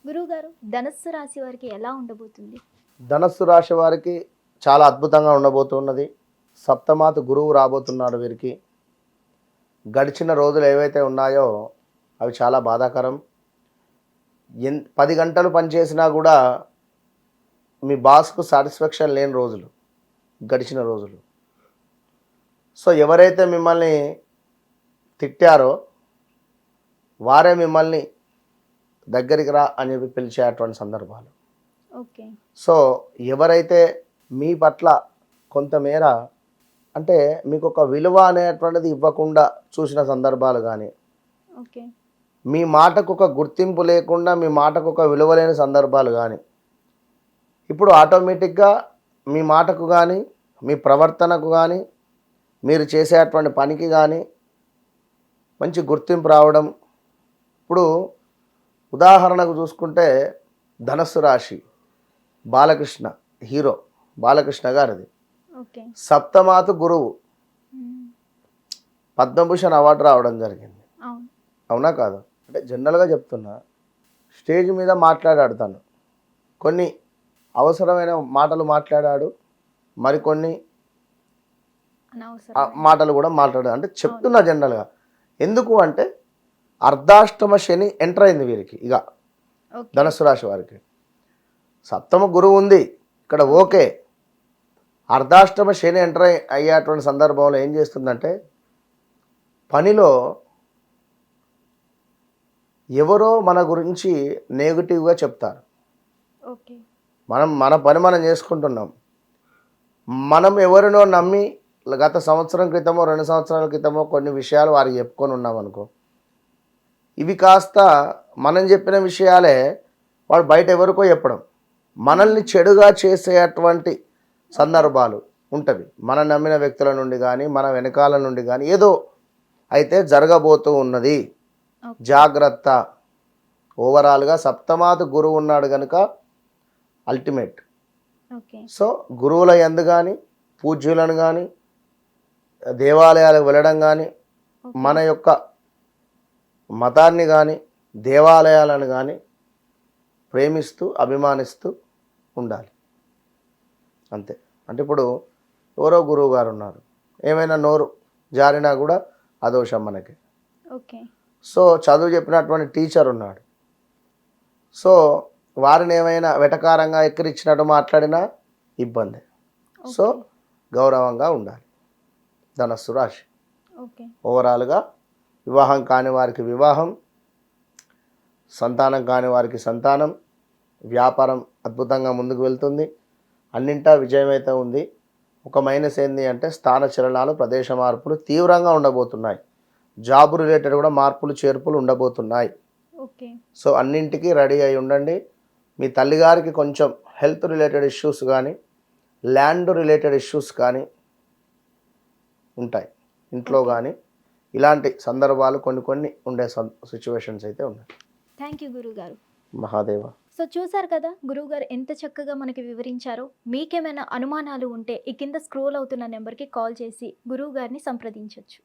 గురువుగారు, ధనస్సు రాశి వారికి ఎలా ఉండబోతుంది? ధనస్సు రాశి వారికి చాలా అద్భుతంగా ఉండబోతున్నది. సప్తమాత గురువు రాబోతున్నాడు వీరికి. గడిచిన రోజులు ఏవైతే ఉన్నాయో అవి చాలా బాధాకరం. 10 గంటలు పనిచేసినా కూడా మీ బాస్కు సాటిస్ఫాక్షన్ లేని రోజులు గడిచిన రోజులు. సో ఎవరైతే మిమ్మల్ని తిట్టారో వారే మిమ్మల్ని దగ్గరికి రా అని చెప్పి పిలిచేటువంటి సందర్భాలు. ఓకే. సో ఎవరైతే మీ పట్ల కొంతమేర అంటే మీకు ఒక విలువ అనేటువంటిది ఇవ్వకుండా చూసిన సందర్భాలు కానీ, ఓకే, మీ మాటకు ఒక గుర్తింపు లేకుండా మీ మాటకు ఒక విలువ లేని సందర్భాలు కానీ, ఇప్పుడు ఆటోమేటిక్గా మీ మాటకు కానీ మీ ప్రవర్తనకు కానీ మీరు చేసేటువంటి పనికి కానీ మంచి గుర్తింపు రావడం. ఇప్పుడు ఉదాహరణకు చూసుకుంటే ధనస్సు రాశి బాలకృష్ణ, హీరో బాలకృష్ణ గారిది ఓకే, సప్తమాతు గురువు పద్మభూషణ్ అవార్డు రావడం జరిగింది. అవును. అవునా కాదు? అంటే జనరల్గా చెప్తున్నా, స్టేజ్ మీద మాట్లాడాడు తను, కొన్ని అవసరమైన మాటలు మాట్లాడాడు, మరికొన్ని అనవసరం మాటలు కూడా మాట్లాడాడు. అంటే చెప్తున్నా జనరల్గా. ఎందుకు అంటే అర్ధాష్టమ శని ఎంటర్ అయింది వీరికి. ఇక ఓకే, ధనస్సు రాశి వారికి సప్తమ గురువు ఉంది ఇక్కడ, ఓకే. అర్ధాష్టమ శని ఎంటర్ అయ్యేటువంటి సందర్భంలో ఏం చేస్తుందంటే పనిలో ఎవరో మన గురించి నెగిటివ్గా చెప్తారు. ఓకే, మన పని మనం చేసుకుంటున్నాం. మనం ఎవరినో నమ్మి గత సంవత్సరం క్రితమో 2 సంవత్సరాల క్రితమో కొన్ని విషయాలు వారికి చెప్పుకొని ఉన్నాం అనుకో, ఇవి కాస్త మనం చెప్పిన విషయాలే వాడు బయట ఎవరికో చెప్పడం, మనల్ని చెడుగా చేసేటువంటి సందర్భాలు ఉంటవి. మనం నమ్మిన వ్యక్తుల నుండి కానీ మన వెనకాల నుండి కానీ ఏదో అయితే జరగబోతూ ఉన్నది. జాగ్రత్త. ఓవరాల్గా సప్తమాత గురువు ఉన్నాడు కనుక అల్టిమేట్. ఓకే, సో గురువుల యందు కానీ పూజ్యులను కానీ దేవాలయాలకు వెళ్ళడం కానీ మన యొక్క మతాన్ని కానీ దేవాలయాలను కానీ ప్రేమిస్తూ అభిమానిస్తూ ఉండాలి అంతే. అంటే ఇప్పుడు ఎవరో గురువు గారు ఉన్నారు, ఏమైనా నోరు జారినా కూడా అదోషం మనకి. ఓకే, సో చదువు చెప్పినటువంటి టీచర్ ఉన్నాడు, సో వారిని ఏమైనా వెటకారంగా ఎక్కిరించినట్టు మాట్లాడినా ఇబ్బంది. సో గౌరవంగా ఉండాలి ధనస్సు రాశి. ఓకే, ఓవరాల్గా వివాహం కాని వారికి వివాహం, సంతానం కాని వారికి సంతానం, వ్యాపారం అద్భుతంగా ముందుకు వెళ్తుంది, అన్నింటా విజయమైతే ఉంది. ఒక మైనస్ ఏంది అంటే స్థాన చలనాలు, ప్రదేశ మార్పులు తీవ్రంగా ఉండబోతున్నాయి. జాబ్ రిలేటెడ్ కూడా మార్పులు చేర్పులు ఉండబోతున్నాయి. ఓకే, సో అన్నింటికీ రెడీ అయి ఉండండి. మీ తల్లిగారికి కొంచెం హెల్త్ రిలేటెడ్ ఇష్యూస్ కానీ ల్యాండ్ రిలేటెడ్ ఇష్యూస్ కానీ ఉంటాయి ఇంట్లో కానీ. ఇలాంటి సందర్భాలు కొన్ని ఉండే సిచ్యువేషన్స్ అయితే ఉన్నాయి. థ్యాంక్ యూ గురువుగారు. మహాదేవ. సో చూసారు కదా గురువుగారు ఎంత చక్కగా మనకి వివరించారో. మీకేమైనా అనుమానాలు ఉంటే ఈ కింద స్క్రోల్ అవుతున్న నెంబర్కి కాల్ చేసి గురువుగారిని సంప్రదించవచ్చు.